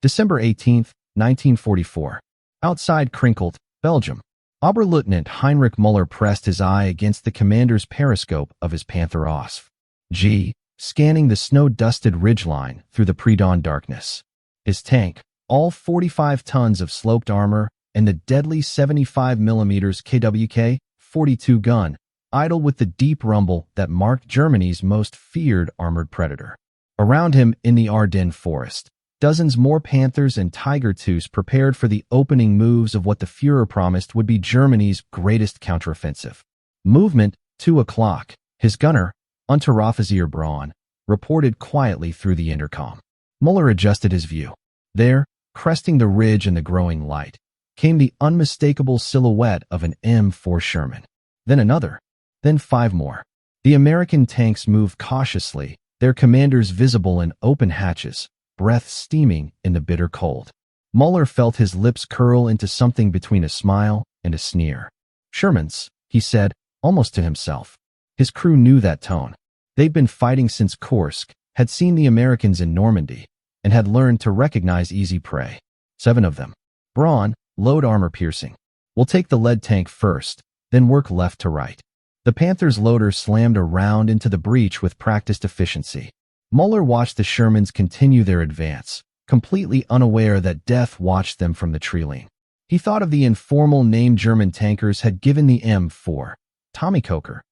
December 18, 1944. Outside Krinkelth, Belgium. Oberleutnant Heinrich Müller pressed his eye against the commander's periscope of his Panther OSF G, scanning the snow-dusted ridgeline through the pre-dawn darkness. His tank, all 45 tons of sloped armor, and the deadly 75mm KWK 42 gun, idle with the deep rumble that marked Germany's most feared armored predator. Around him in the Ardennes forest, dozens more Panthers and Tiger IIs prepared for the opening moves of what the Führer promised would be Germany's greatest counteroffensive. Movement, 2 o'clock. His gunner, Unteroffizier Braun, reported quietly through the intercom. Müller adjusted his view. There, cresting the ridge in the growing light, came the unmistakable silhouette of an M4 Sherman. Then another. Then 5 more. The American tanks moved cautiously, their commanders visible in open hatches, breath steaming in the bitter cold. Müller felt his lips curl into something between a smile and a sneer. Shermans, he said, almost to himself. His crew knew that tone. They'd been fighting since Kursk, had seen the Americans in Normandy, and had learned to recognize easy prey. 7 of them. Braun, load armor piercing. We'll take the lead tank first, then work left to right. The Panther's loader slammed a round into the breach with practiced efficiency. Müller watched the Shermans continue their advance, completely unaware that death watched them from the tree-line. He thought of the informal name German tankers had given the M4, Tommy Cooker.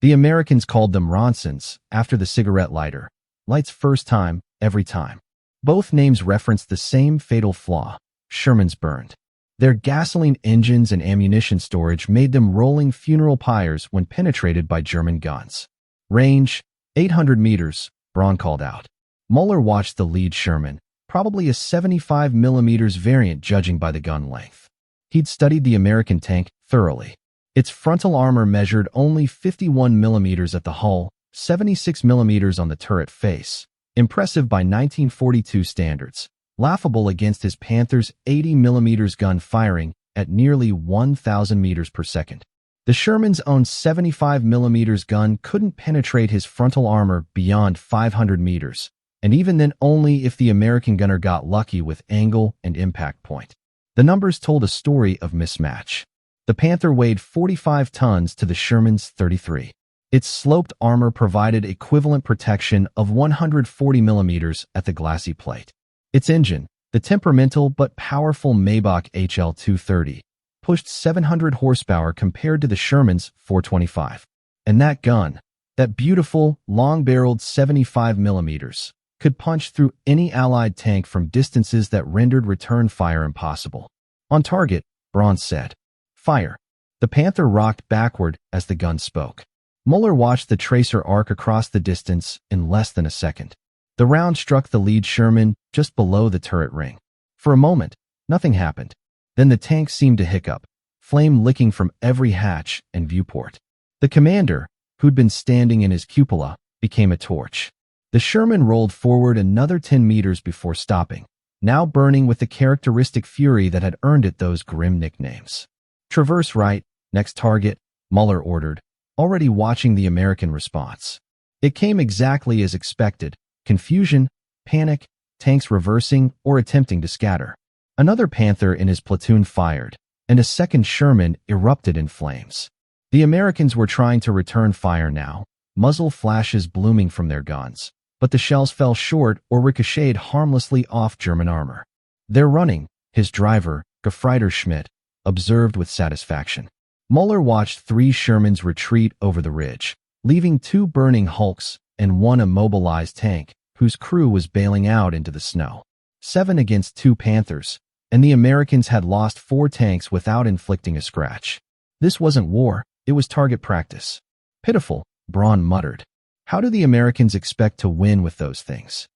The Americans called them Ronsons, after the cigarette lighter. Lights first time, every time. Both names referenced the same fatal flaw: Shermans burned. Their gasoline engines and ammunition storage made them rolling funeral pyres when penetrated by German guns. Range, 800 meters, Braun called out. Müller watched the lead Sherman, probably a 75mm variant judging by the gun length. He'd studied the American tank thoroughly. Its frontal armor measured only 51mm at the hull, 76mm on the turret face. Impressive by 1942 standards. Laughable against his Panther's 80mm gun firing at nearly 1,000 meters per second. The Sherman's own 75mm gun couldn't penetrate his frontal armor beyond 500 meters, and even then only if the American gunner got lucky with angle and impact point. The numbers told a story of mismatch. The Panther weighed 45 tons to the Sherman's 33. Its sloped armor provided equivalent protection of 140mm at the glassy plate. Its engine, the temperamental but powerful Maybach HL-230, pushed 700 horsepower compared to the Sherman's 425. And that gun, that beautiful, long-barreled 75mm, could punch through any Allied tank from distances that rendered return fire impossible. On target, Braun said. Fire. The Panther rocked backward as the gun spoke. Müller watched the tracer arc across the distance in less than a second. The round struck the lead Sherman just below the turret ring. For a moment, nothing happened. Then the tank seemed to hiccup, flame licking from every hatch and viewport. The commander, who'd been standing in his cupola, became a torch. The Sherman rolled forward another 10 meters before stopping, now burning with the characteristic fury that had earned it those grim nicknames. Traverse right, next target, Müller ordered, already watching the American response. It came exactly as expected: confusion, panic, tanks reversing or attempting to scatter. Another Panther in his platoon fired, and a second Sherman erupted in flames. The Americans were trying to return fire now, muzzle flashes blooming from their guns, but the shells fell short or ricocheted harmlessly off German armor. They're running, his driver, Gefreiter Schmidt, observed with satisfaction. Müller watched 3 Shermans retreat over the ridge, leaving 2 burning hulks and 1 immobilized tank, whose crew was bailing out into the snow. 7 against 2 Panthers, and the Americans had lost 4 tanks without inflicting a scratch. This wasn't war, it was target practice. Pitiful, Braun muttered. How do the Americans expect to win with those things?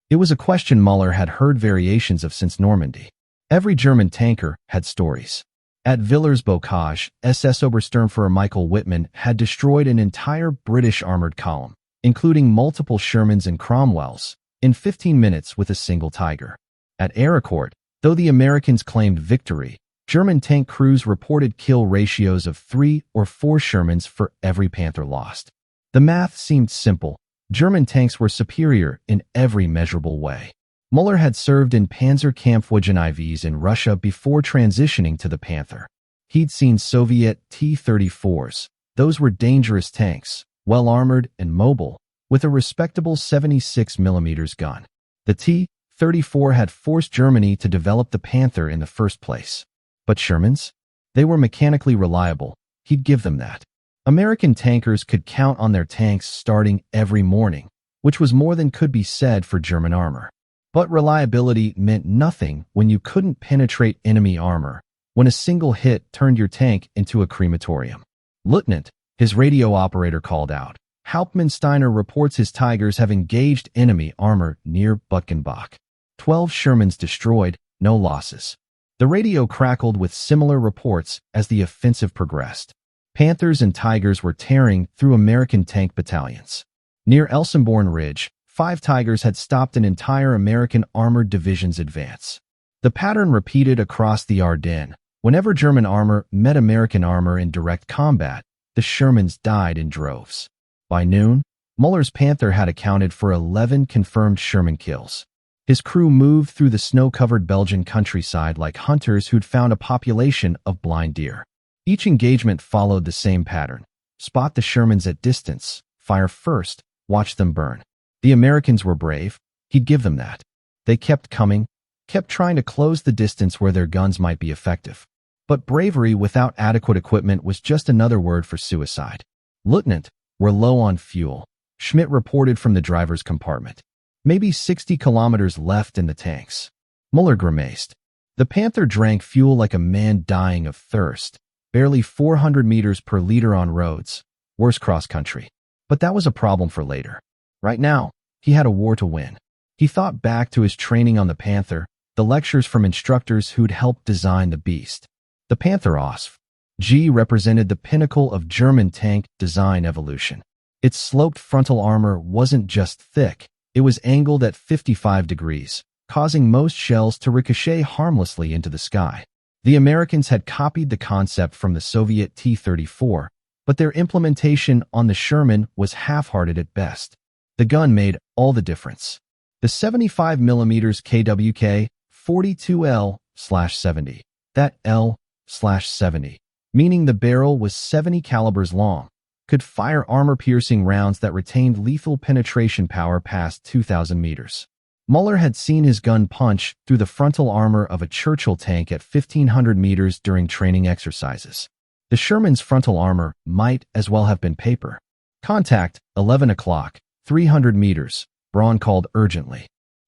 It was a question Müller had heard variations of since Normandy. Every German tanker had stories. At Villers-Bocage, SS Obersturmführer Michael Wittmann had destroyed an entire British armored column, including multiple Shermans and Cromwells, in 15 minutes with a single Tiger. At Ericourt, though the Americans claimed victory, German tank crews reported kill ratios of 3 or 4 Shermans for every Panther lost. The math seemed simple. German tanks were superior in every measurable way. Müller had served in Panzerkampfwagen IVs in Russia before transitioning to the Panther. He'd seen Soviet T-34s. Those were dangerous tanks, well-armored and mobile, with a respectable 76mm gun. The T-34 had forced Germany to develop the Panther in the first place. But Shermans? They were mechanically reliable. He'd give them that. American tankers could count on their tanks starting every morning, which was more than could be said for German armor. But reliability meant nothing when you couldn't penetrate enemy armor, when a single hit turned your tank into a crematorium. Lieutenant, his radio operator called out. Hauptmann reports his Tigers have engaged enemy armor near Buchenbach. 12 Shermans destroyed, no losses. The radio crackled with similar reports as the offensive progressed. Panthers and Tigers were tearing through American tank battalions. Near Elsenborn Ridge, 5 Tigers had stopped an entire American armored division's advance. The pattern repeated across the Ardennes. Whenever German armor met American armor in direct combat, the Shermans died in droves. By noon, Müller's Panther had accounted for 11 confirmed Sherman kills. His crew moved through the snow-covered Belgian countryside like hunters who'd found a population of blind deer. Each engagement followed the same pattern. Spot the Shermans at distance, fire first, watch them burn. The Americans were brave. He'd give them that. They kept coming, kept trying to close the distance where their guns might be effective. But bravery without adequate equipment was just another word for suicide. Lieutenant, we're low on fuel, Schmidt reported from the driver's compartment. Maybe 60 kilometers left in the tanks. Müller grimaced. The Panther drank fuel like a man dying of thirst. Barely 400 meters per liter on roads. Worse cross-country. But that was a problem for later. Right now, he had a war to win. He thought back to his training on the Panther, the lectures from instructors who'd helped design the beast. The Panther OSF-G represented the pinnacle of German tank design evolution. Its sloped frontal armor wasn't just thick, it was angled at 55 degrees, causing most shells to ricochet harmlessly into the sky. The Americans had copied the concept from the Soviet T-34, but their implementation on the Sherman was half-hearted at best. The gun made all the difference. The 75mm KWK 42L/70. That L/70, meaning the barrel was 70 calibers long, could fire armor-piercing rounds that retained lethal penetration power past 2,000 meters. Müller had seen his gun punch through the frontal armor of a Churchill tank at 1,500 meters during training exercises. The Sherman's frontal armor might as well have been paper. Contact, 11 o'clock, 300 meters, Braun called urgently.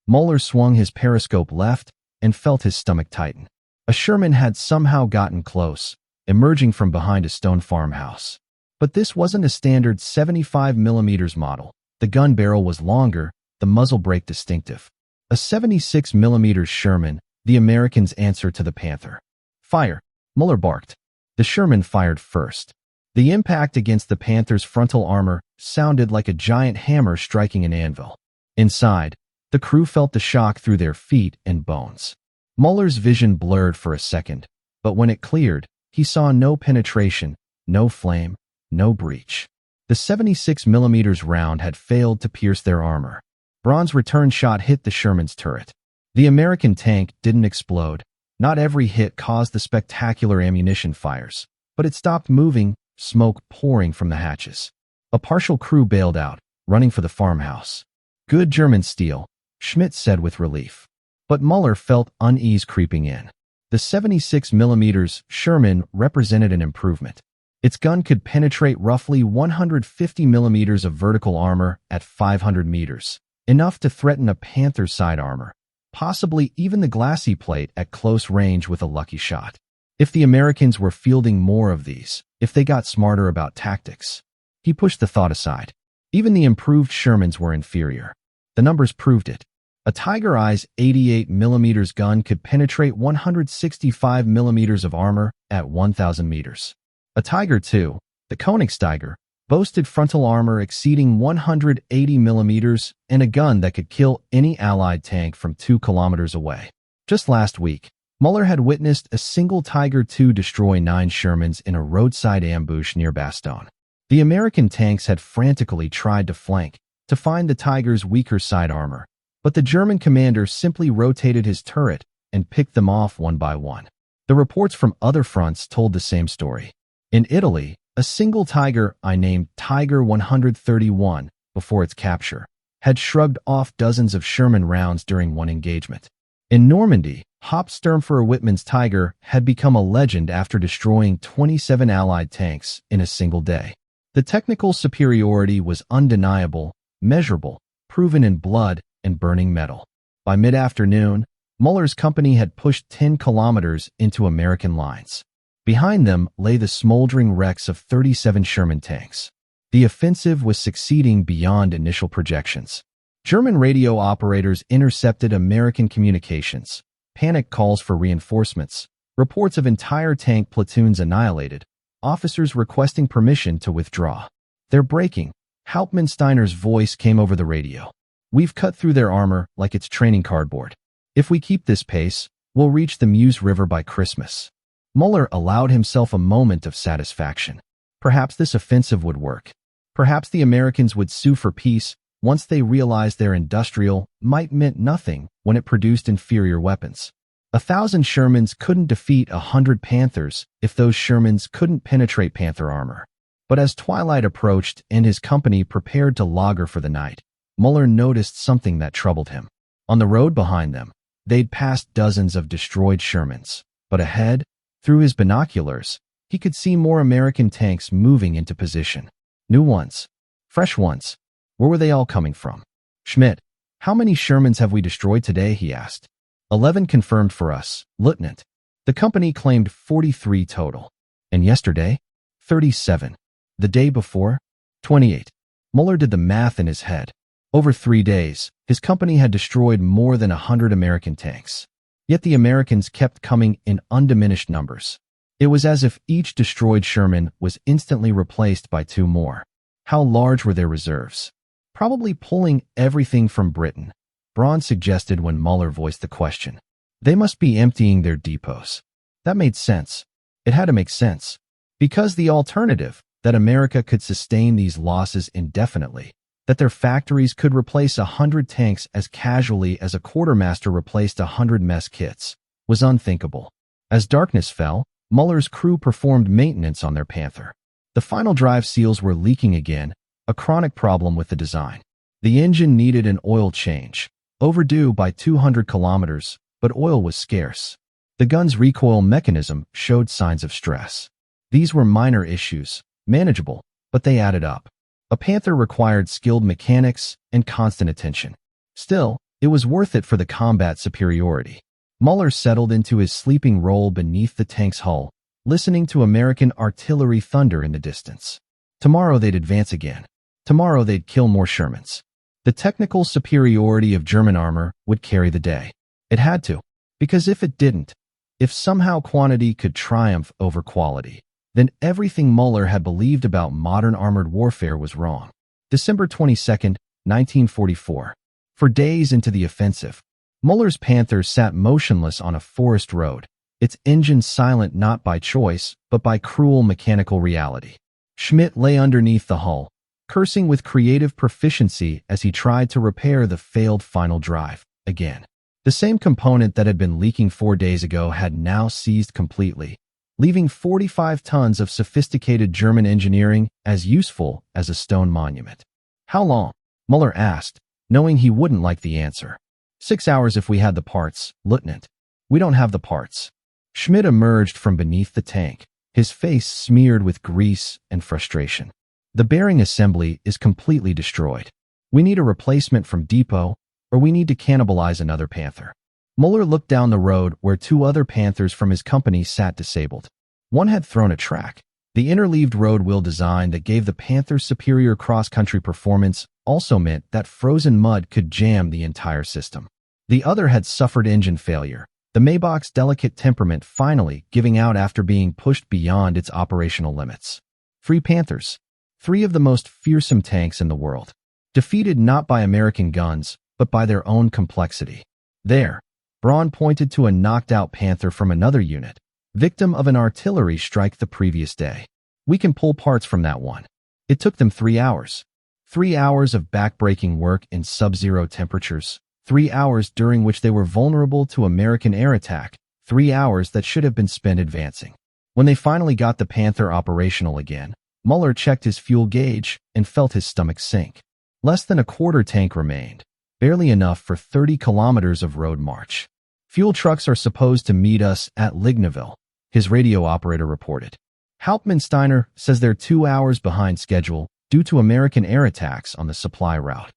Müller swung his periscope left and felt his stomach tighten. A Sherman had somehow gotten close, emerging from behind a stone farmhouse. But this wasn't a standard 75mm model. The gun barrel was longer, the muzzle brake distinctive. A 76mm Sherman, the Americans' answer to the Panther. Fire, Müller barked. The Sherman fired first. The impact against the Panther's frontal armor sounded like a giant hammer striking an anvil. Inside, the crew felt the shock through their feet and bones. Müller's vision blurred for a second, but when it cleared, he saw no penetration, no flame, no breach. The 76mm round had failed to pierce their armor. Braun's return shot hit the Sherman's turret. The American tank didn't explode. Not every hit caused the spectacular ammunition fires, but it stopped moving, smoke pouring from the hatches. A partial crew bailed out, running for the farmhouse. Good German steel, Schmidt said with relief. But Müller felt unease creeping in. The 76mm Sherman represented an improvement. Its gun could penetrate roughly 150 millimeters of vertical armor at 500 meters, enough to threaten a Panther's side armor, possibly even the glacis plate at close range with a lucky shot. If the Americans were fielding more of these, if they got smarter about tactics. He pushed the thought aside. Even the improved Shermans were inferior. The numbers proved it. A Tiger Eye's 88mm gun could penetrate 165 millimeters of armor at 1,000 meters. A Tiger II, the Königstiger, boasted frontal armor exceeding 180 millimeters and a gun that could kill any Allied tank from 2 kilometers away. Just last week, Müller had witnessed a single Tiger II destroy 9 Shermans in a roadside ambush near Bastogne. The American tanks had frantically tried to flank, to find the Tiger's weaker side armor, But the German commander simply rotated his turret and picked them off one by one. The reports from other fronts told the same story. In Italy, a single Tiger, named Tiger 131 before its capture, had shrugged off dozens of Sherman rounds during one engagement. In Normandy, Hauptsturmführer Tiger had become a legend after destroying 27 Allied tanks in a single day. The technical superiority was undeniable, measurable, proven in blood and burning metal. By mid-afternoon, Müller's company had pushed 10 kilometers into American lines. Behind them lay the smoldering wrecks of 37 Sherman tanks. The offensive was succeeding beyond initial projections. German radio operators intercepted American communications, panic calls for reinforcements, reports of entire tank platoons annihilated, officers requesting permission to withdraw. "They're breaking." Hauptmann-Steiner's voice came over the radio. "We've cut through their armor like it's training cardboard. If we keep this pace, we'll reach the Meuse River by Christmas." Müller allowed himself a moment of satisfaction. Perhaps this offensive would work. Perhaps the Americans would sue for peace once they realized their industrial might meant nothing when it produced inferior weapons. 1,000 Shermans couldn't defeat 100 Panthers if those Shermans couldn't penetrate Panther armor. But as twilight approached and his company prepared to lager for the night, Müller noticed something that troubled him. On the road behind them, they'd passed dozens of destroyed Shermans. But ahead, through his binoculars, he could see more American tanks moving into position. New ones. Fresh ones. Where were they all coming from? "Schmidt, how many Shermans have we destroyed today?" he asked. 11 confirmed for us, Lieutenant." The company claimed 43 total. "And yesterday?" 37. "The day before?" 28. Müller did the math in his head. Over 3 days, his company had destroyed more than 100 American tanks. Yet the Americans kept coming in undiminished numbers. It was as if each destroyed Sherman was instantly replaced by 2 more. How large were their reserves? "Probably pulling everything from Britain," Braun suggested when Müller voiced the question. "They must be emptying their depots." That made sense. It had to make sense. Because the alternative, that America could sustain these losses indefinitely, that their factories could replace 100 tanks as casually as a quartermaster replaced 100 mess kits, was unthinkable. As darkness fell, Müller's crew performed maintenance on their Panther. The final drive seals were leaking again, a chronic problem with the design. The engine needed an oil change, overdue by 200 kilometers, but oil was scarce. The gun's recoil mechanism showed signs of stress. These were minor issues, manageable, but they added up. A Panther required skilled mechanics and constant attention. Still, it was worth it for the combat superiority. Müller settled into his sleeping role beneath the tank's hull, listening to American artillery thunder in the distance. Tomorrow they'd advance again. Tomorrow they'd kill more Shermans. The technical superiority of German armor would carry the day. It had to, because if it didn't, if somehow quantity could triumph over quality, then everything Müller had believed about modern armored warfare was wrong. December 22, 1944. For days into the offensive, Müller's Panther sat motionless on a forest road, its engine silent not by choice, but by cruel mechanical reality. Schmidt lay underneath the hull, cursing with creative proficiency as he tried to repair the failed final drive, again. The same component that had been leaking 4 days ago had now seized completely, leaving 45 tons of sophisticated German engineering as useful as a stone monument. "How long?" Müller asked, knowing he wouldn't like the answer. 6 hours if we had the parts, Lieutenant." "We don't have the parts." Schmidt emerged from beneath the tank, his face smeared with grease and frustration. "The bearing assembly is completely destroyed. We need a replacement from depot, or we need to cannibalize another Panther." Müller looked down the road where 2 other Panthers from his company sat disabled. One had thrown a track. The interleaved road wheel design that gave the Panther's superior cross-country performance also meant that frozen mud could jam the entire system. The other had suffered engine failure, the Maybach's delicate temperament finally giving out after being pushed beyond its operational limits. 3 Panthers. 3 of the most fearsome tanks in the world. Defeated not by American guns, but by their own complexity. There, Braun pointed to a knocked-out Panther from another unit, victim of an artillery strike the previous day. "We can pull parts from that one." It took them 3 hours. 3 hours of back-breaking work in sub-zero temperatures. 3 hours during which they were vulnerable to American air attack, 3 hours that should have been spent advancing. When they finally got the Panther operational again, Müller checked his fuel gauge and felt his stomach sink. Less than a quarter tank remained, barely enough for 30 kilometers of road march. Fuel trucks are supposed to meet us at Lignaville, his radio operator reported. Hauptmann-Steiner says they're 2 hours behind schedule due to American air attacks on the supply route.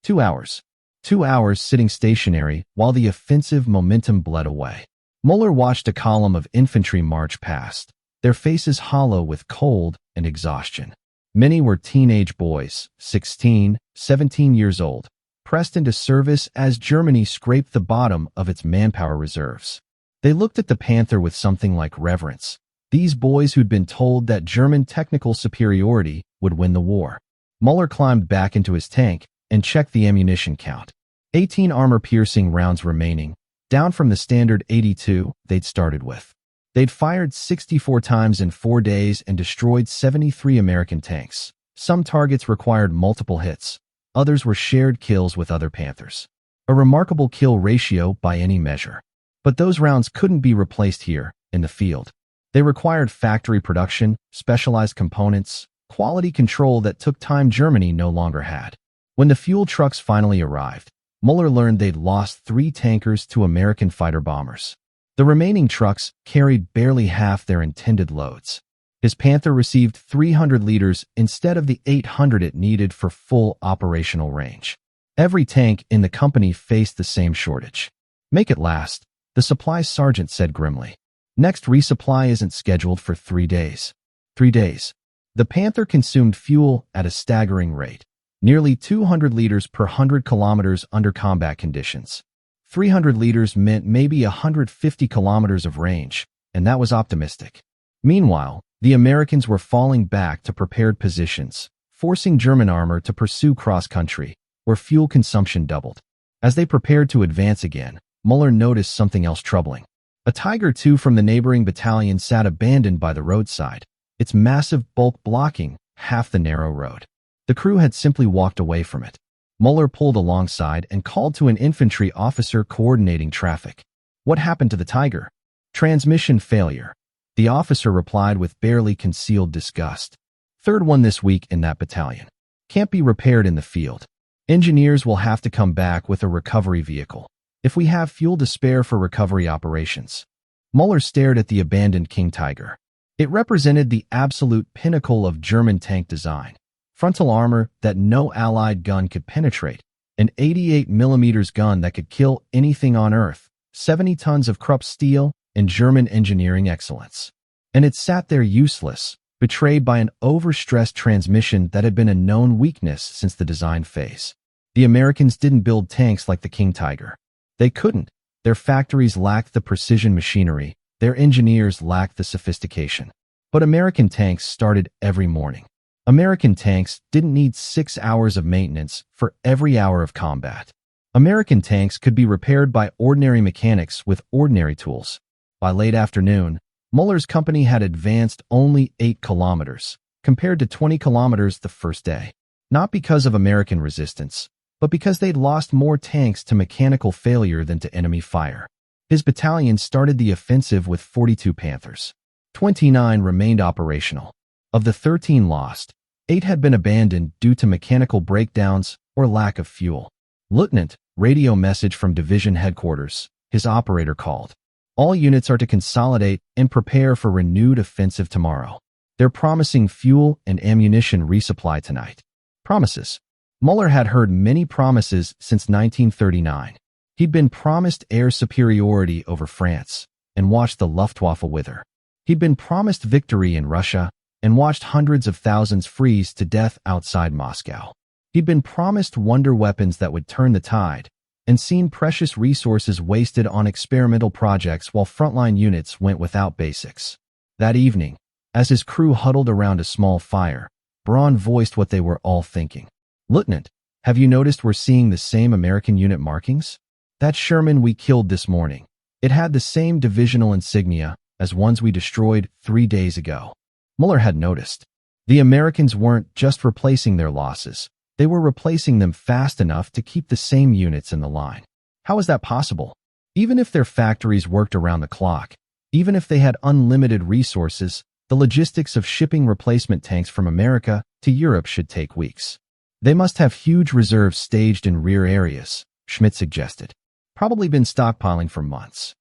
2 hours. 2 hours sitting stationary while the offensive momentum bled away. Müller watched a column of infantry march past, their faces hollow with cold and exhaustion. Many were teenage boys, 16, 17 years old, pressed into service as Germany scraped the bottom of its manpower reserves. They looked at the Panther with something like reverence. These boys who'd been told that German technical superiority would win the war. Müller climbed back into his tank and checked the ammunition count. 18 armor-piercing rounds remaining, down from the standard 82 they'd started with. They'd fired 64 times in 4 days and destroyed 73 American tanks. Some targets required multiple hits. Others were shared kills with other Panthers. A remarkable kill ratio by any measure. But those rounds couldn't be replaced here, in the field. They required factory production, specialized components, quality control that took time Germany no longer had. When the fuel trucks finally arrived, Müller learned they'd lost 3 tankers to American fighter bombers. The remaining trucks carried barely half their intended loads. His Panther received 300 liters instead of the 800 it needed for full operational range. Every tank in the company faced the same shortage. "Make it last," the supply sergeant said grimly. "Next resupply isn't scheduled for 3 days." 3 days. The Panther consumed fuel at a staggering rate, nearly 200 liters per 100 kilometers under combat conditions. 300 liters meant maybe 150 kilometers of range, and that was optimistic. Meanwhile, the Americans were falling back to prepared positions, forcing German armor to pursue cross-country, where fuel consumption doubled. As they prepared to advance again, Müller noticed something else troubling. A Tiger II from the neighboring battalion sat abandoned by the roadside, its massive bulk blocking half the narrow road. The crew had simply walked away from it. Müller pulled alongside and called to an infantry officer coordinating traffic. "What happened to the Tiger?" "Transmission failure," the officer replied with barely concealed disgust. "Third one this week in that battalion. Can't be repaired in the field. Engineers will have to come back with a recovery vehicle, if we have fuel to spare for recovery operations." Müller stared at the abandoned King Tiger. It represented the absolute pinnacle of German tank design. Frontal armor that no Allied gun could penetrate, an 88mm gun that could kill anything on Earth, 70 tons of Krupp steel, and German engineering excellence. And it sat there useless, betrayed by an overstressed transmission that had been a known weakness since the design phase. The Americans didn't build tanks like the King Tiger. They couldn't. Their factories lacked the precision machinery, their engineers lacked the sophistication. But American tanks started every morning. American tanks didn't need 6 hours of maintenance for every hour of combat. American tanks could be repaired by ordinary mechanics with ordinary tools. By late afternoon, Müller's company had advanced only 8 kilometers, compared to 20 kilometers the first day. Not because of American resistance, but because they'd lost more tanks to mechanical failure than to enemy fire. His battalion started the offensive with 42 Panthers. 29 remained operational. Of the 13 lost, 8 had been abandoned due to mechanical breakdowns or lack of fuel. "Lieutenant," radio message from division headquarters, his operator called. "All units are to consolidate and prepare for renewed offensive tomorrow. They're promising fuel and ammunition resupply tonight." Promises. Müller had heard many promises since 1939. He'd been promised air superiority over France and watched the Luftwaffe wither. He'd been promised victory in Russia and watched hundreds of thousands freeze to death outside Moscow. He'd been promised wonder weapons that would turn the tide and seen precious resources wasted on experimental projects while frontline units went without basics. That evening, as his crew huddled around a small fire, Braun voiced what they were all thinking. "Lieutenant, have you noticed we're seeing the same American unit markings? That Sherman we killed this morning. It had the same divisional insignia as ones we destroyed 3 days ago." Müller had noticed. The Americans weren't just replacing their losses. They were replacing them fast enough to keep the same units in the line. How is that possible? Even if their factories worked around the clock, even if they had unlimited resources, the logistics of shipping replacement tanks from America to Europe should take weeks. They must have huge reserves staged in rear areas, Schmidt suggested. Probably been stockpiling for months.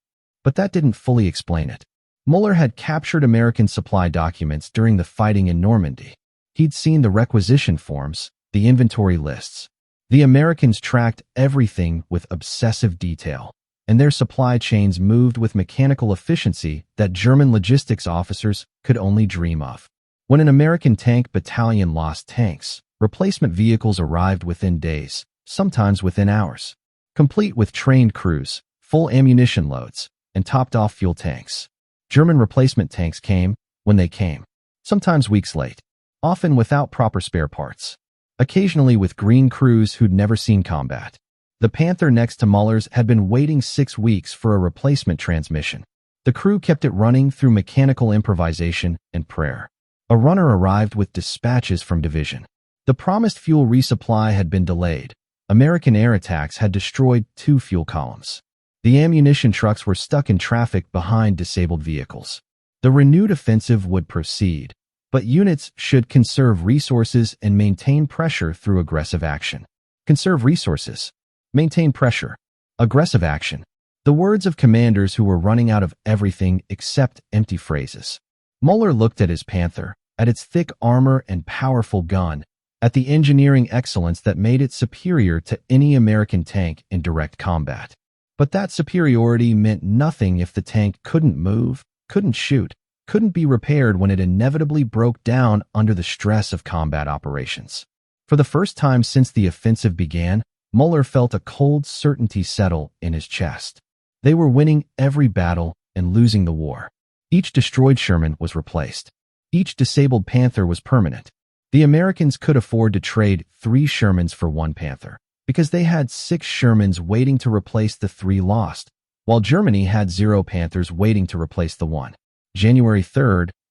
But that didn't fully explain it. Müller had captured American supply documents during the fighting in Normandy. He'd seen the requisition forms, the inventory lists. The Americans tracked everything with obsessive detail, and their supply chains moved with mechanical efficiency that German logistics officers could only dream of. When an American tank battalion lost tanks, replacement vehicles arrived within days, sometimes within hours, complete with trained crews, full ammunition loads, and topped-off fuel tanks. German replacement tanks came when they came, sometimes weeks late, often without proper spare parts, occasionally with green crews who'd never seen combat. The Panther next to Müller's had been waiting 6 weeks for a replacement transmission. The crew kept it running through mechanical improvisation and prayer. A runner arrived with dispatches from division. The promised fuel resupply had been delayed. American air attacks had destroyed 2 fuel columns. The ammunition trucks were stuck in traffic behind disabled vehicles. The renewed offensive would proceed, but units should conserve resources and maintain pressure through aggressive action. Conserve resources. Maintain pressure. Aggressive action. The words of commanders who were running out of everything except empty phrases. Müller looked at his Panther, at its thick armor and powerful gun, at the engineering excellence that made it superior to any American tank in direct combat. But that superiority meant nothing if the tank couldn't move, couldn't shoot, couldn't be repaired when it inevitably broke down under the stress of combat operations. For the first time since the offensive began, Müller felt a cold certainty settle in his chest. They were winning every battle and losing the war. Each destroyed Sherman was replaced. Each disabled Panther was permanent. The Americans could afford to trade 3 Shermans for 1 Panther, because they had 6 Shermans waiting to replace the 3 lost, while Germany had 0 Panthers waiting to replace the 1. January 3,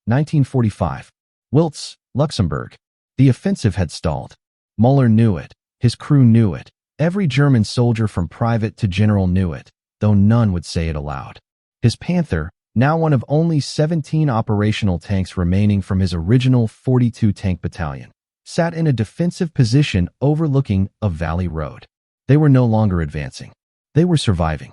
1945. Wiltz, Luxembourg. The offensive had stalled. Müller knew it. His crew knew it. Every German soldier from private to general knew it, though none would say it aloud. His Panther, now one of only 17 operational tanks remaining from his original 42-tank battalion, sat in a defensive position overlooking a valley road. They were no longer advancing. They were surviving.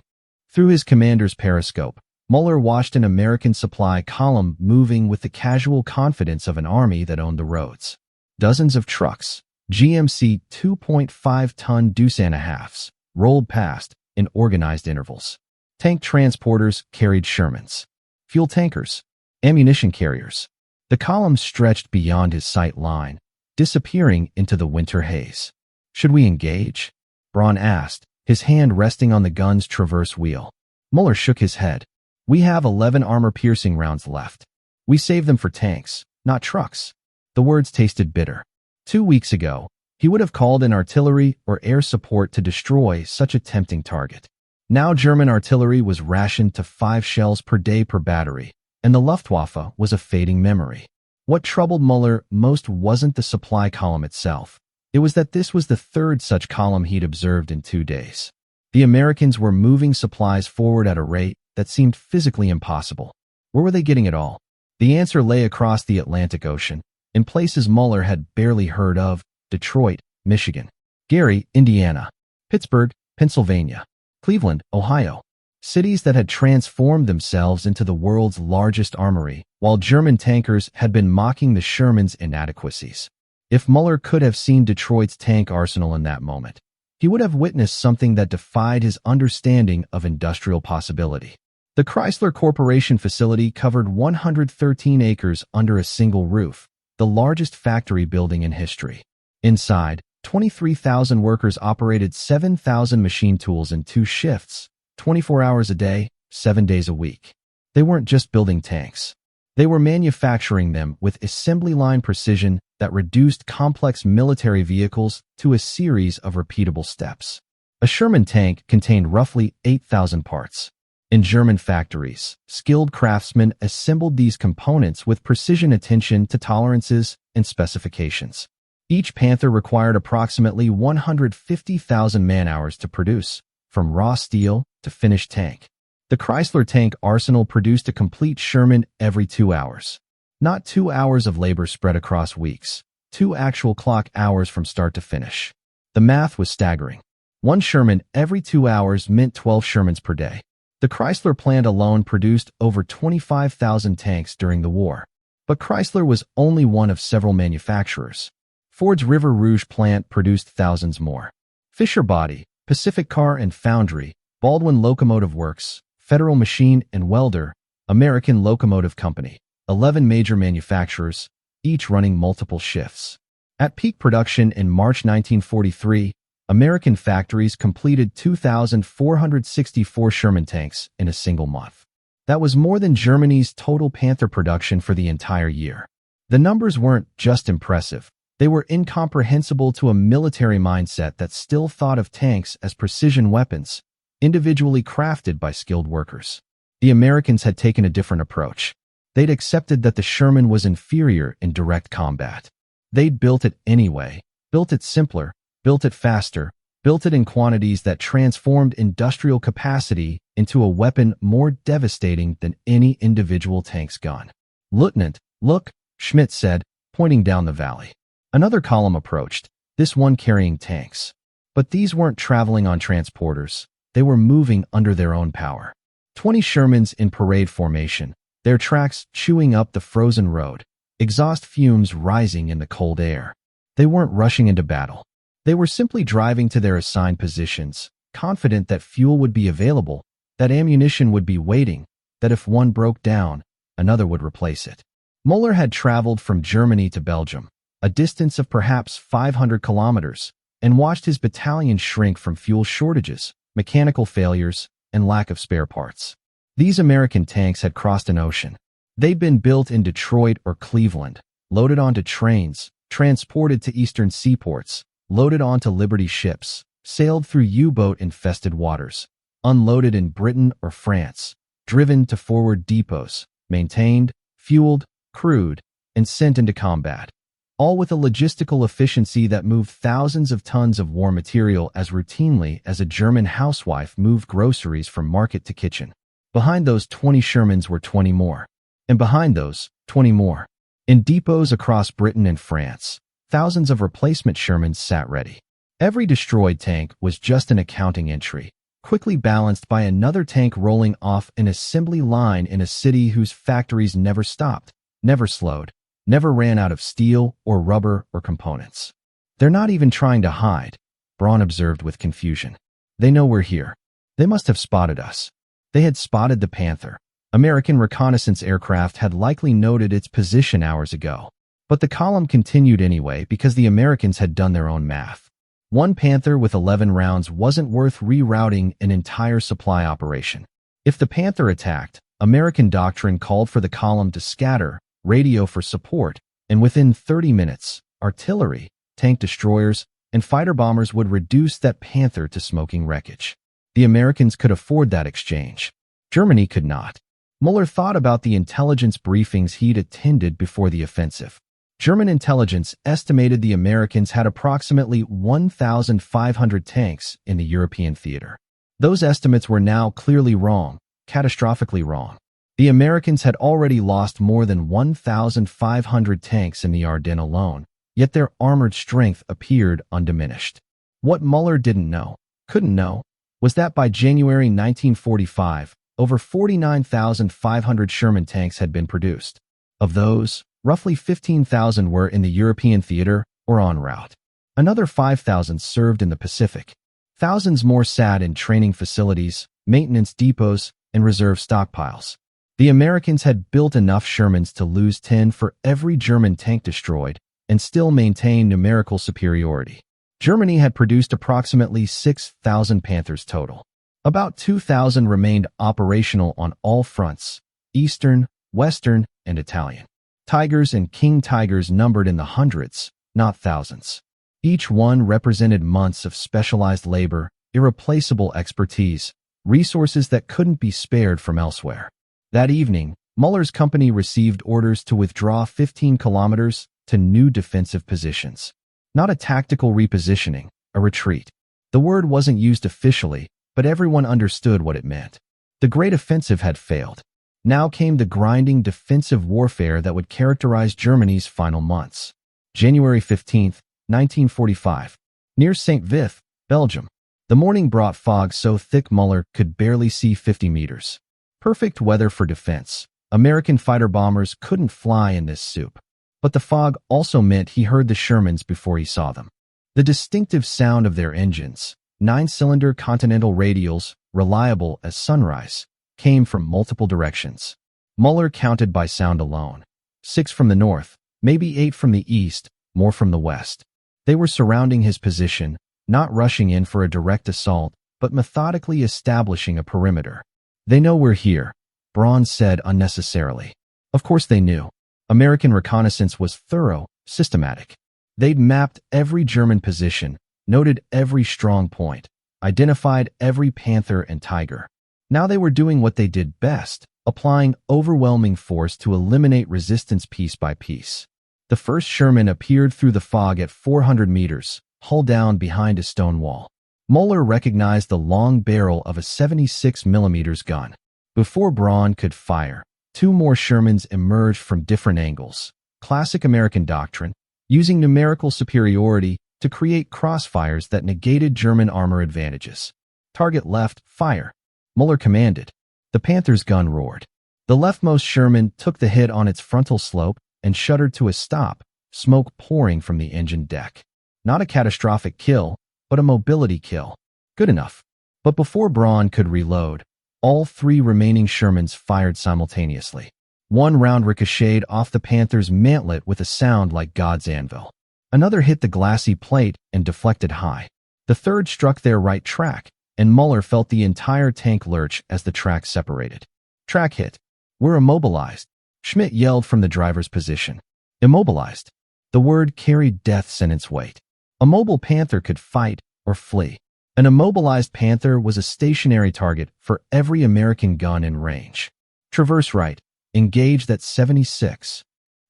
Through his commander's periscope, Müller watched an American supply column moving with the casual confidence of an army that owned the roads. Dozens of trucks, GMC 2.5-ton Doosan-a-halves, rolled past in organized intervals. Tank transporters carried Shermans. Fuel tankers, ammunition carriers. The column stretched beyond his sight line, disappearing into the winter haze. "Should we engage?" Braun asked, his hand resting on the gun's traverse wheel. Müller shook his head. "We have 11 armor-piercing rounds left. We save them for tanks, not trucks." The words tasted bitter. 2 weeks ago, he would have called in artillery or air support to destroy such a tempting target. Now German artillery was rationed to 5 shells per day per battery, and the Luftwaffe was a fading memory. What troubled Müller most wasn't the supply column itself. It was that this was the 3rd such column he'd observed in 2 days. The Americans were moving supplies forward at a rate that seemed physically impossible. Where were they getting it all? The answer lay across the Atlantic Ocean, in places Müller had barely heard of: Detroit, Michigan; Gary, Indiana; Pittsburgh, Pennsylvania; Cleveland, Ohio. Cities that had transformed themselves into the world's largest armory, while German tankers had been mocking the Shermans' inadequacies. If Müller could have seen Detroit's tank arsenal in that moment, he would have witnessed something that defied his understanding of industrial possibility. The Chrysler Corporation facility covered 113 acres under a single roof, the largest factory building in history. Inside, 23,000 workers operated 7,000 machine tools in 2 shifts, 24 hours a day, 7 days a week. They weren't just building tanks. They were manufacturing them with assembly line precision that reduced complex military vehicles to a series of repeatable steps. A Sherman tank contained roughly 8,000 parts. In German factories, skilled craftsmen assembled these components with precision, attention to tolerances and specifications. Each Panther required approximately 150,000 man-hours to produce, from raw steel to finished tank. The Chrysler tank arsenal produced a complete Sherman every 2 hours. Not 2 hours of labor spread across weeks, 2 actual clock hours from start to finish. The math was staggering. 1 Sherman every 2 hours meant 12 Shermans per day. The Chrysler plant alone produced over 25,000 tanks during the war. But Chrysler was only one of several manufacturers. Ford's River Rouge plant produced thousands more. Fisher Body, Pacific Car and Foundry, Baldwin Locomotive Works, Federal Machine and Welder, American Locomotive Company, 11 major manufacturers, each running multiple shifts. At peak production in March 1943, American factories completed 2,464 Sherman tanks in a single month. That was more than Germany's total Panther production for the entire year. The numbers weren't just impressive. They were incomprehensible to a military mindset that still thought of tanks as precision weapons, individually crafted by skilled workers. The Americans had taken a different approach. They'd accepted that the Sherman was inferior in direct combat. They'd built it anyway, built it simpler, built it faster, built it in quantities that transformed industrial capacity into a weapon more devastating than any individual tank's gun. "Lieutenant, look," Schmidt said, pointing down the valley. Another column approached, this one carrying tanks. But these weren't traveling on transporters. They were moving under their own power. 20 Shermans in parade formation, their tracks chewing up the frozen road, exhaust fumes rising in the cold air. They weren't rushing into battle. They were simply driving to their assigned positions, confident that fuel would be available, that ammunition would be waiting, that if one broke down, another would replace it. Müller had traveled from Germany to Belgium, a distance of perhaps 500 kilometers, and watched his battalion shrink from fuel shortages, mechanical failures, and lack of spare parts. These American tanks had crossed an ocean. They'd been built in Detroit or Cleveland, loaded onto trains, transported to eastern seaports, loaded onto Liberty ships, sailed through U-boat-infested waters, unloaded in Britain or France, driven to forward depots, maintained, fueled, crewed, and sent into combat. All with a logistical efficiency that moved thousands of tons of war material as routinely as a German housewife moved groceries from market to kitchen. Behind those 20 Shermans were 20 more. And behind those, 20 more. In depots across Britain and France, thousands of replacement Shermans sat ready. Every destroyed tank was just an accounting entry, quickly balanced by another tank rolling off an assembly line in a city whose factories never stopped, never slowed, never ran out of steel or rubber or components. "They're not even trying to hide," Braun observed with confusion. "They know we're here. They must have spotted us." They had spotted the Panther. American reconnaissance aircraft had likely noted its position hours ago. But the column continued anyway because the Americans had done their own math. 1 Panther with 11 rounds wasn't worth rerouting an entire supply operation. If the Panther attacked, American doctrine called for the column to scatter, radio for support, and within 30 minutes, artillery, tank destroyers, and fighter bombers would reduce that Panther to smoking wreckage. The Americans could afford that exchange. Germany could not. Müller thought about the intelligence briefings he'd attended before the offensive. German intelligence estimated the Americans had approximately 1,500 tanks in the European theater. Those estimates were now clearly wrong, catastrophically wrong. The Americans had already lost more than 1,500 tanks in the Ardennes alone, yet their armored strength appeared undiminished. What Müller didn't know, couldn't know, was that by January 1945, over 49,500 Sherman tanks had been produced. Of those, roughly 15,000 were in the European theater or en route. Another 5,000 served in the Pacific. Thousands more sat in training facilities, maintenance depots, and reserve stockpiles. The Americans had built enough Shermans to lose 10 for every German tank destroyed and still maintain numerical superiority. Germany had produced approximately 6,000 Panthers total. About 2,000 remained operational on all fronts, Eastern, Western, and Italian. Tigers and King Tigers numbered in the hundreds, not thousands. Each one represented months of specialized labor, irreplaceable expertise, resources that couldn't be spared from elsewhere. That evening, Müller's company received orders to withdraw 15 kilometers to new defensive positions. Not a tactical repositioning, a retreat. The word wasn't used officially, but everyone understood what it meant. The Great Offensive had failed. Now came the grinding defensive warfare that would characterize Germany's final months. January 15, 1945. Near St. Vith, Belgium. The morning brought fog so thick Müller could barely see 50 meters. Perfect weather for defense. American fighter bombers couldn't fly in this soup. But the fog also meant he heard the Shermans before he saw them. The distinctive sound of their engines, 9-cylinder Continental radials, reliable as sunrise, came from multiple directions. Müller counted by sound alone. 6 from the north, maybe 8 from the east, more from the west. They were surrounding his position, not rushing in for a direct assault, but methodically establishing a perimeter. "They know we're here," Braun said unnecessarily. Of course they knew. American reconnaissance was thorough, systematic. They'd mapped every German position, noted every strong point, identified every Panther and Tiger. Now they were doing what they did best, applying overwhelming force to eliminate resistance piece by piece. The first Sherman appeared through the fog at 400 meters, hull down behind a stone wall. Müller recognized the long barrel of a 76 mm gun. Before Braun could fire, 2 more Shermans emerged from different angles. Classic American doctrine, using numerical superiority to create crossfires that negated German armor advantages. "Target left, fire," Müller commanded. The Panther's gun roared. The leftmost Sherman took the hit on its frontal slope and shuddered to a stop, smoke pouring from the engine deck. Not a catastrophic kill, but a mobility kill. Good enough. But before Braun could reload, all 3 remaining Shermans fired simultaneously. One round ricocheted off the Panther's mantlet with a sound like God's anvil. Another hit the glassy plate and deflected high. The third struck their right track, and Müller felt the entire tank lurch as the track separated. "Track hit. We're immobilized," Schmidt yelled from the driver's position. Immobilized. The word carried death sentence weight. A mobile Panther could fight or flee. An immobilized Panther was a stationary target for every American gun in range. "Traverse right. Engaged at 76.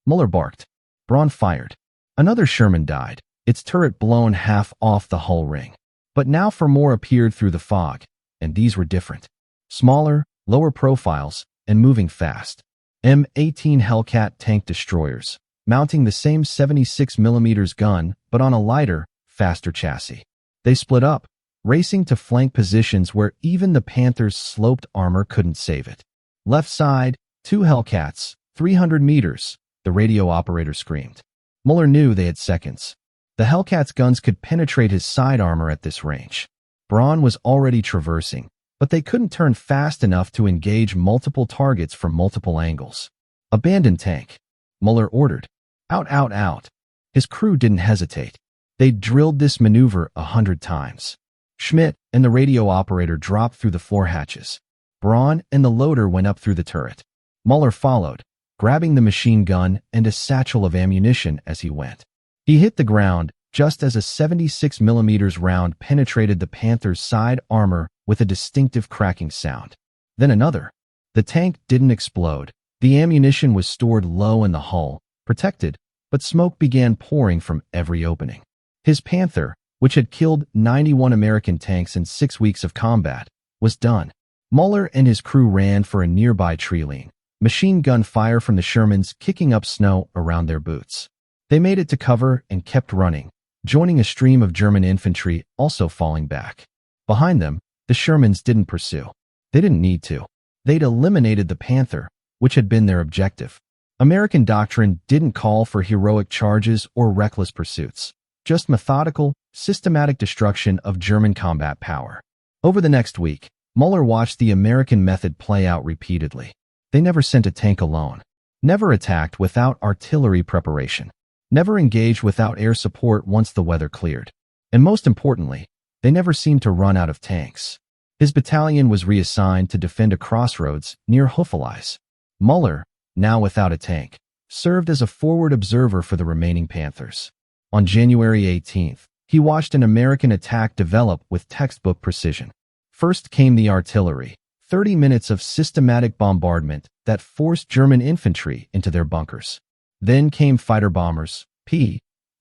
Müller barked. Braun fired. Another Sherman died, its turret blown half off the hull ring. But now 4 more appeared through the fog, and these were different. Smaller, lower profiles, and moving fast. M18 Hellcat tank destroyers, mounting the same 76 mm gun, but on a lighter, faster chassis. They split up, racing to flank positions where even the Panther's sloped armor couldn't save it. "Left side, 2 Hellcats, 300 meters, the radio operator screamed. Müller knew they had seconds. The Hellcat's guns could penetrate his side armor at this range. Braun was already traversing, but they couldn't turn fast enough to engage multiple targets from multiple angles. "Abandon tank," Müller ordered. "Out, out, out." His crew didn't hesitate. They'd drilled this maneuver 100 times. Schmidt and the radio operator dropped through the floor hatches. Braun and the loader went up through the turret. Müller followed, grabbing the machine gun and a satchel of ammunition as he went. He hit the ground just as a 76 mm round penetrated the Panther's side armor with a distinctive cracking sound. Then another. The tank didn't explode. The ammunition was stored low in the hull, protected, but smoke began pouring from every opening. His Panther, which had killed 91 American tanks in 6 weeks of combat, was done. Müller and his crew ran for a nearby tree line. Machine gun fire from the Shermans kicking up snow around their boots. They made it to cover and kept running, joining a stream of German infantry also falling back. Behind them, the Shermans didn't pursue. They didn't need to. They'd eliminated the Panther, which had been their objective. American doctrine didn't call for heroic charges or reckless pursuits, just methodical, systematic destruction of German combat power. Over the next week, Müller watched the American method play out repeatedly. They never sent a tank alone, never attacked without artillery preparation, never engaged without air support once the weather cleared. And most importantly, they never seemed to run out of tanks. His battalion was reassigned to defend a crossroads near Huffeleis. Müller, now without a tank, served as a forward observer for the remaining Panthers. On January 18th, he watched an American attack develop with textbook precision. First came the artillery, 30 minutes of systematic bombardment that forced German infantry into their bunkers. Then came fighter bombers,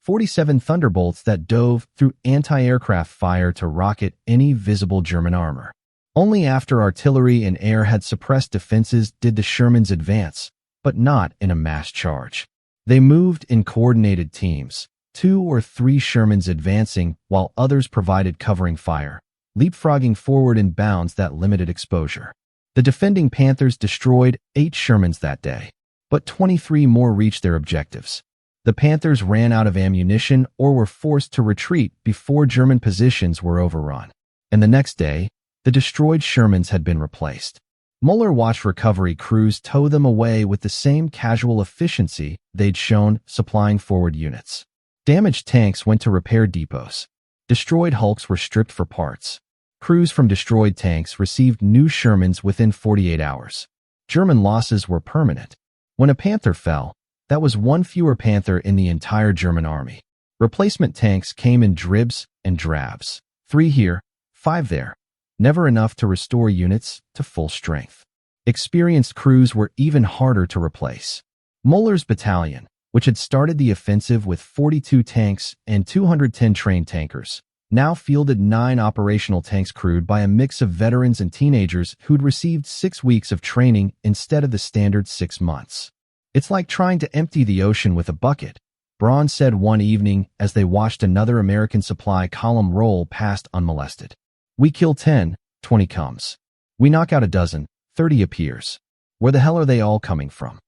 47 Thunderbolts that dove through anti-aircraft fire to rocket any visible German armor. Only after artillery and air had suppressed defenses did the Shermans advance, but not in a mass charge. They moved in coordinated teams, 2 or 3 Shermans advancing while others provided covering fire, leapfrogging forward in bounds that limited exposure. The defending Panthers destroyed 8 Shermans that day, but 23 more reached their objectives. The Panthers ran out of ammunition or were forced to retreat before German positions were overrun. And the next day, the destroyed Shermans had been replaced. Müller watched recovery crews tow them away with the same casual efficiency they'd shown supplying forward units. Damaged tanks went to repair depots. Destroyed hulks were stripped for parts. Crews from destroyed tanks received new Shermans within 48 hours. German losses were permanent. When a Panther fell, that was one fewer Panther in the entire German army. Replacement tanks came in dribs and drabs. 3 here, 5 there. Never enough to restore units to full strength. Experienced crews were even harder to replace. Müller's battalion, which had started the offensive with 42 tanks and 210 trained tankers, now fielded 9 operational tanks crewed by a mix of veterans and teenagers who'd received 6 weeks of training instead of the standard 6 months. "It's like trying to empty the ocean with a bucket," Braun said one evening as they watched another American supply column roll past unmolested. "We kill 10, 20 comes. We knock out a dozen, 30 appears. Where the hell are they all coming from?"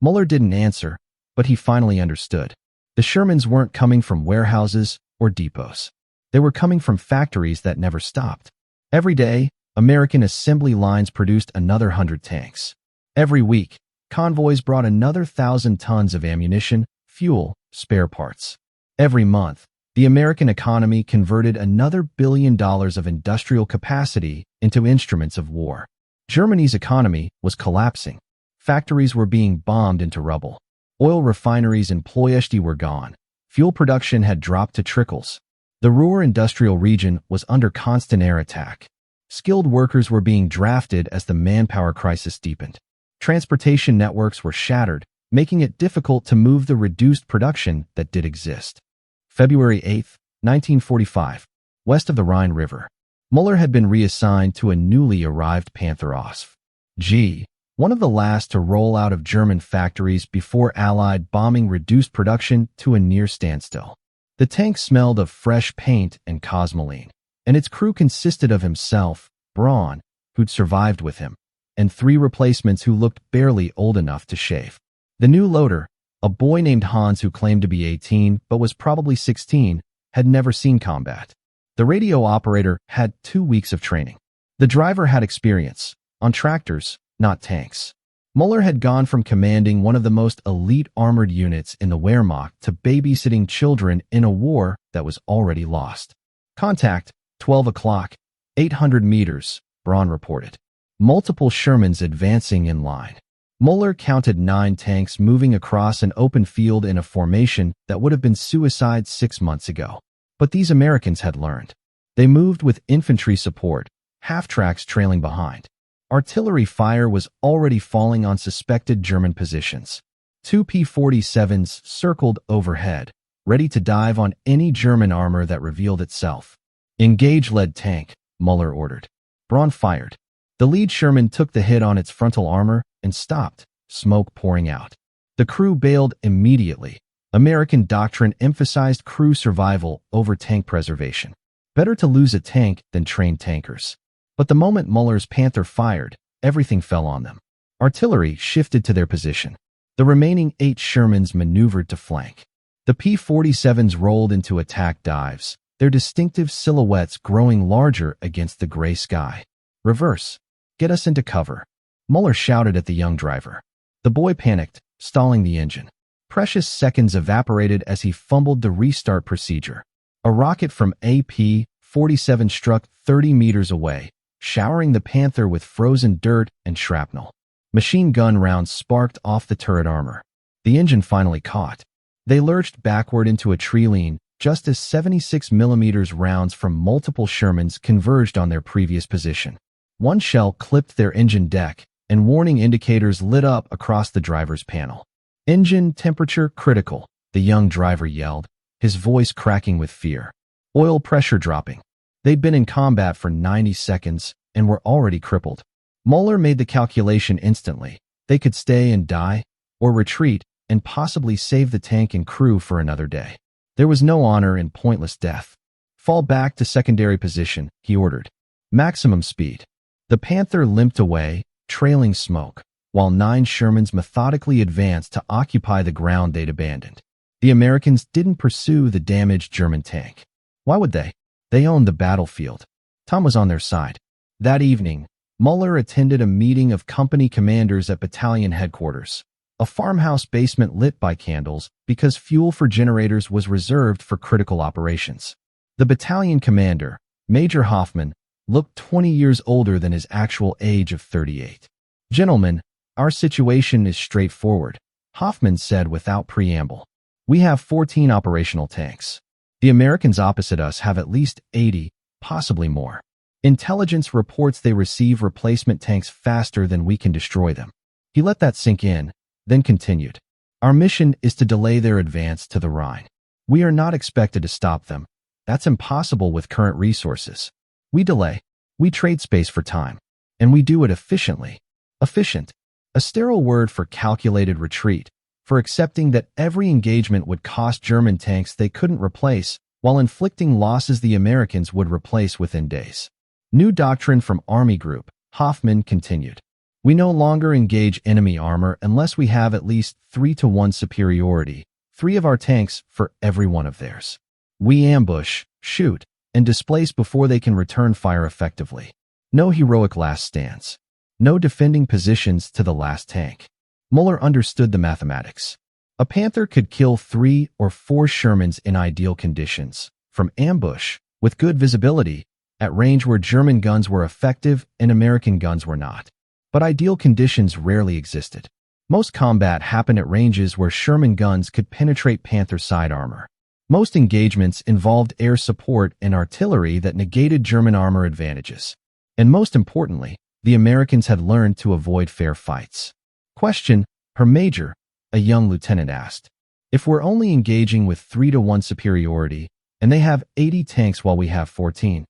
Müller didn't answer, but he finally understood. The Shermans weren't coming from warehouses or depots. They were coming from factories that never stopped. Every day, American assembly lines produced another 100 tanks. Every week, convoys brought another 1,000 tons of ammunition, fuel, spare parts. Every month, the American economy converted another $1 billion of industrial capacity into instruments of war. Germany's economy was collapsing. Factories were being bombed into rubble. Oil refineries in Ploiești were gone. Fuel production had dropped to trickles. The Ruhr industrial region was under constant air attack. Skilled workers were being drafted as the manpower crisis deepened. Transportation networks were shattered, making it difficult to move the reduced production that did exist. February 8, 1945, west of the Rhine River. Müller had been reassigned to a newly arrived Panther OSF. G, one of the last to roll out of German factories before Allied bombing reduced production to a near standstill. The tank smelled of fresh paint and cosmoline, and its crew consisted of himself, Braun, who'd survived with him, and 3 replacements who looked barely old enough to shave. The new loader, a boy named Hans who claimed to be 18 but was probably 16, had never seen combat. The radio operator had 2 weeks of training. The driver had experience, on tractors, not tanks. Müller had gone from commanding one of the most elite armored units in the Wehrmacht to babysitting children in a war that was already lost. "Contact, 12 o'clock, 800 meters, Braun reported. Multiple Shermans advancing in line. Müller counted 9 tanks moving across an open field in a formation that would have been suicide 6 months ago. But these Americans had learned. They moved with infantry support, half-tracks trailing behind. Artillery fire was already falling on suspected German positions. 2 P-47s circled overhead, ready to dive on any German armor that revealed itself. "Engage lead tank," Müller ordered. Braun fired. The lead Sherman took the hit on its frontal armor and stopped, smoke pouring out. The crew bailed immediately. American doctrine emphasized crew survival over tank preservation. Better to lose a tank than train tankers. But the moment Müller's Panther fired, everything fell on them. Artillery shifted to their position. The remaining 8 Shermans maneuvered to flank. The P-47s rolled into attack dives, their distinctive silhouettes growing larger against the gray sky. "Reverse. Get us into cover," Müller shouted at the young driver. The boy panicked, stalling the engine. Precious seconds evaporated as he fumbled the restart procedure. A rocket from a P-47 struck 30 meters away, showering the Panther with frozen dirt and shrapnel. Machine gun rounds sparked off the turret armor. The engine finally caught. They lurched backward into a tree line just as 76mm rounds from multiple Shermans converged on their previous position. One shell clipped their engine deck, and warning indicators lit up across the driver's panel. "Engine temperature critical," the young driver yelled, his voice cracking with fear. Oil pressure dropping. They'd been in combat for 90 seconds and were already crippled. Müller made the calculation instantly. They could stay and die, or retreat and possibly save the tank and crew for another day. There was no honor in pointless death. Fall back to secondary position, he ordered. Maximum speed. The Panther limped away, trailing smoke, while 9 Shermans methodically advanced to occupy the ground they'd abandoned. The Americans didn't pursue the damaged German tank. Why would they? They owned the battlefield. Tom was on their side. That evening, Müller attended a meeting of company commanders at battalion headquarters, a farmhouse basement lit by candles because fuel for generators was reserved for critical operations. The battalion commander, Major Hoffman, looked 20 years older than his actual age of 38. "Gentlemen, our situation is straightforward," Hoffman said without preamble. "We have 14 operational tanks. The Americans opposite us have at least 80, possibly more. Intelligence reports they receive replacement tanks faster than we can destroy them." He let that sink in, then continued. "Our mission is to delay their advance to the Rhine. We are not expected to stop them. That's impossible with current resources. We delay. We trade space for time. And we do it efficiently." Efficient. A sterile word for calculated retreat, for accepting that every engagement would cost German tanks they couldn't replace, while inflicting losses the Americans would replace within days. New doctrine from Army Group, Hoffman continued. "We no longer engage enemy armor unless we have at least 3-to-1 superiority, 3 of our tanks for every one of theirs. We ambush, shoot, and displace before they can return fire effectively. No heroic last stands. No defending positions to the last tank." Müller understood the mathematics. A Panther could kill 3 or 4 Shermans in ideal conditions, from ambush, with good visibility, at range where German guns were effective and American guns were not. But ideal conditions rarely existed. Most combat happened at ranges where Sherman guns could penetrate Panther side armor. Most engagements involved air support and artillery that negated German armor advantages. And most importantly, the Americans had learned to avoid fair fights. "Question, Herr Major," a young lieutenant asked. "If we're only engaging with 3-to-1 superiority, and they have 80 tanks while we have 14,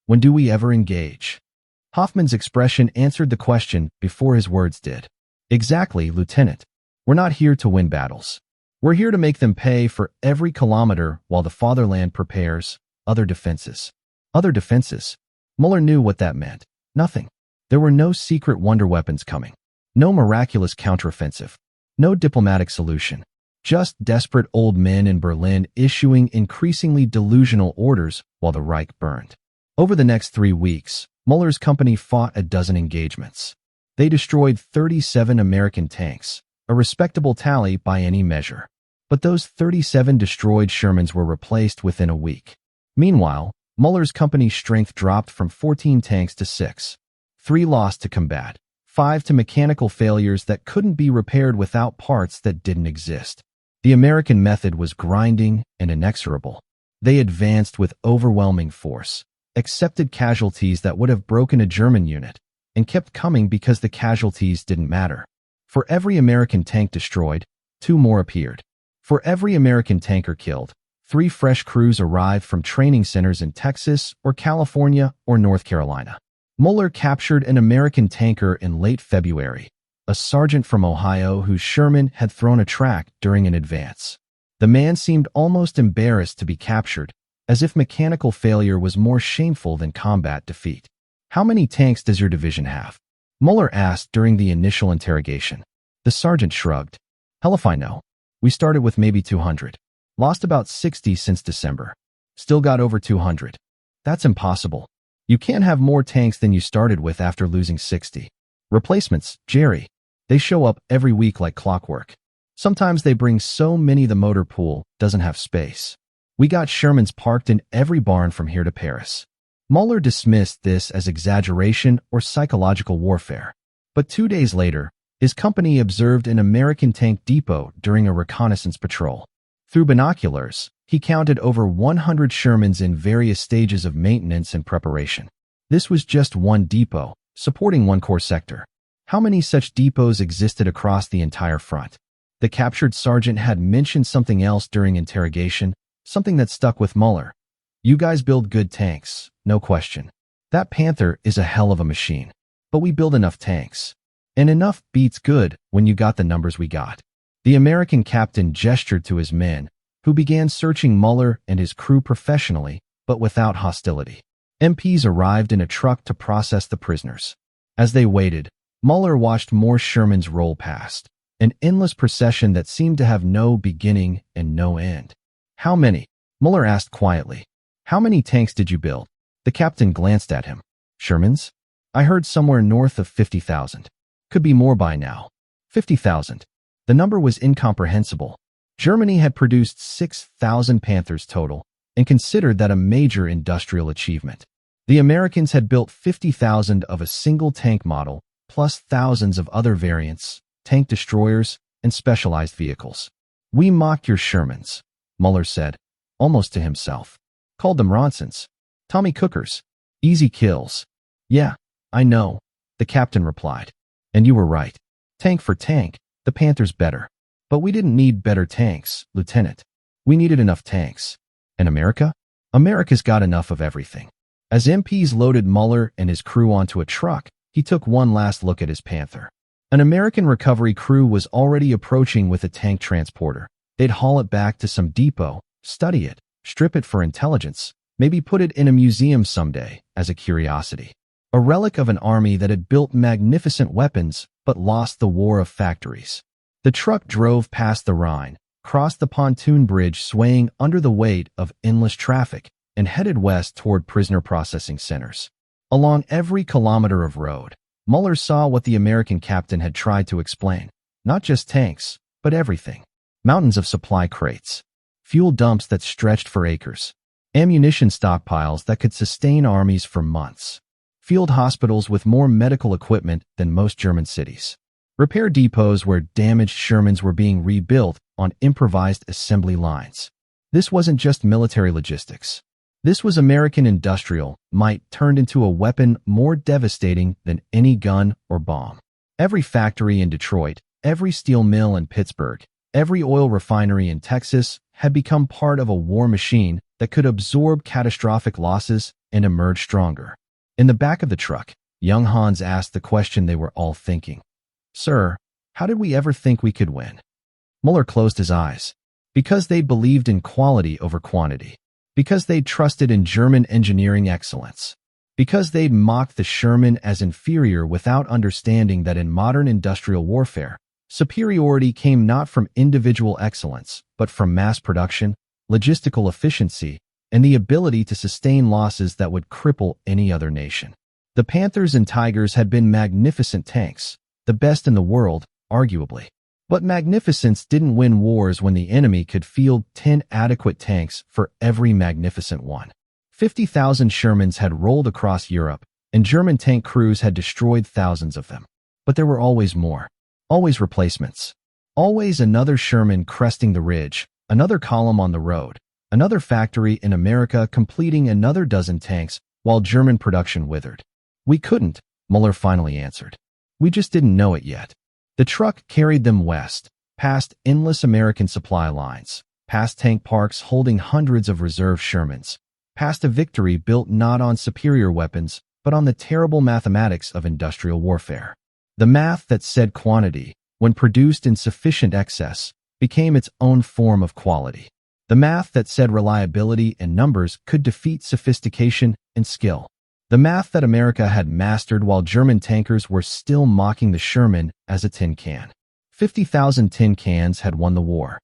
when do we ever engage?" Hoffman's expression answered the question before his words did. "Exactly, Lieutenant. We're not here to win battles. We're here to make them pay for every kilometer while the fatherland prepares other defenses." Other defenses? Müller knew what that meant. Nothing. There were no secret wonder weapons coming. No miraculous counteroffensive. No diplomatic solution. Just desperate old men in Berlin issuing increasingly delusional orders while the Reich burned. Over the next 3 weeks, Müller's company fought a dozen engagements. They destroyed 37 American tanks, a respectable tally by any measure. But those 37 destroyed Shermans were replaced within a week. Meanwhile, Müller's company's strength dropped from 14 tanks to 6. 3 lost to combat, 5 to mechanical failures that couldn't be repaired without parts that didn't exist. The American method was grinding and inexorable. They advanced with overwhelming force, accepted casualties that would have broken a German unit, and kept coming because the casualties didn't matter. For every American tank destroyed, 2 more appeared. For every American tanker killed, 3 fresh crews arrived from training centers in Texas or California or North Carolina. Müller captured an American tanker in late February, a sergeant from Ohio whose Sherman had thrown a track during an advance. The man seemed almost embarrassed to be captured, as if mechanical failure was more shameful than combat defeat. "How many tanks does your division have?" Müller asked during the initial interrogation. The sergeant shrugged. "Hell if I know. We started with maybe 200. Lost about 60 since December. Still got over 200. That's impossible. You can't have more tanks than you started with after losing 60. Replacements, Jerry. They show up every week like clockwork. Sometimes they bring so many the motor pool doesn't have space. We got Shermans parked in every barn from here to Paris." Müller dismissed this as exaggeration or psychological warfare. But 2 days later, his company observed an American tank depot during a reconnaissance patrol. Through binoculars, he counted over 100 Shermans in various stages of maintenance and preparation. This was just one depot, supporting one core sector. How many such depots existed across the entire front? The captured sergeant had mentioned something else during interrogation, something that stuck with Müller. You guys build good tanks, no question. That Panther is a hell of a machine. But we build enough tanks. And enough beats good when you got the numbers we got. The American captain gestured to his men, who began searching Müller and his crew professionally, but without hostility. MPs arrived in a truck to process the prisoners. As they waited, Müller watched more Shermans roll past, an endless procession that seemed to have no beginning and no end. How many? Müller asked quietly. How many tanks did you build? The captain glanced at him. Shermans? I heard somewhere north of 50,000. Could be more by now. 50,000. The number was incomprehensible. Germany had produced 6,000 Panthers total and considered that a major industrial achievement. The Americans had built 50,000 of a single tank model, plus thousands of other variants, tank destroyers, and specialized vehicles. We mocked your Shermans, Müller said, almost to himself. Called them Ronsons. Tommy Cookers. Easy kills. Yeah, I know, the captain replied. And you were right. Tank for tank, the Panther's better. But we didn't need better tanks, Lieutenant. We needed enough tanks. And America? America's got enough of everything. As MPs loaded Müller and his crew onto a truck, he took one last look at his Panther. An American recovery crew was already approaching with a tank transporter. They'd haul it back to some depot, study it, strip it for intelligence, maybe put it in a museum someday as a curiosity. A relic of an army that had built magnificent weapons but lost the war of factories. The truck drove past the Rhine, crossed the pontoon bridge swaying under the weight of endless traffic, and headed west toward prisoner processing centers. Along every kilometer of road, Müller saw what the American captain had tried to explain. Not just tanks, but everything. Mountains of supply crates. Fuel dumps that stretched for acres. Ammunition stockpiles that could sustain armies for months. Field hospitals with more medical equipment than most German cities. Repair depots where damaged Shermans were being rebuilt on improvised assembly lines. This wasn't just military logistics. This was American industrial might turned into a weapon more devastating than any gun or bomb. Every factory in Detroit, every steel mill in Pittsburgh, every oil refinery in Texas had become part of a war machine that could absorb catastrophic losses and emerge stronger. In the back of the truck, young Hans asked the question they were all thinking. Sir, how did we ever think we could win? Müller closed his eyes. Because they believed in quality over quantity. Because they trusted in German engineering excellence. Because they'd mocked the Sherman as inferior without understanding that in modern industrial warfare, superiority came not from individual excellence, but from mass production, logistical efficiency, and the ability to sustain losses that would cripple any other nation. The Panthers and Tigers had been magnificent tanks, the best in the world, arguably. But magnificence didn't win wars when the enemy could field 10 adequate tanks for every magnificent one. 50,000 Shermans had rolled across Europe, and German tank crews had destroyed thousands of them. But there were always more. Always replacements. Always another Sherman cresting the ridge, another column on the road, another factory in America completing another dozen tanks while German production withered. We couldn't, Müller finally answered. We just didn't know it yet. The truck carried them west, past endless American supply lines, past tank parks holding hundreds of reserve Shermans, past a victory built not on superior weapons, but on the terrible mathematics of industrial warfare. The math that said quantity, when produced in sufficient excess, became its own form of quality. The math that said reliability and numbers could defeat sophistication and skill. The math that America had mastered while German tankers were still mocking the Sherman as a tin can. 50,000 tin cans had won the war.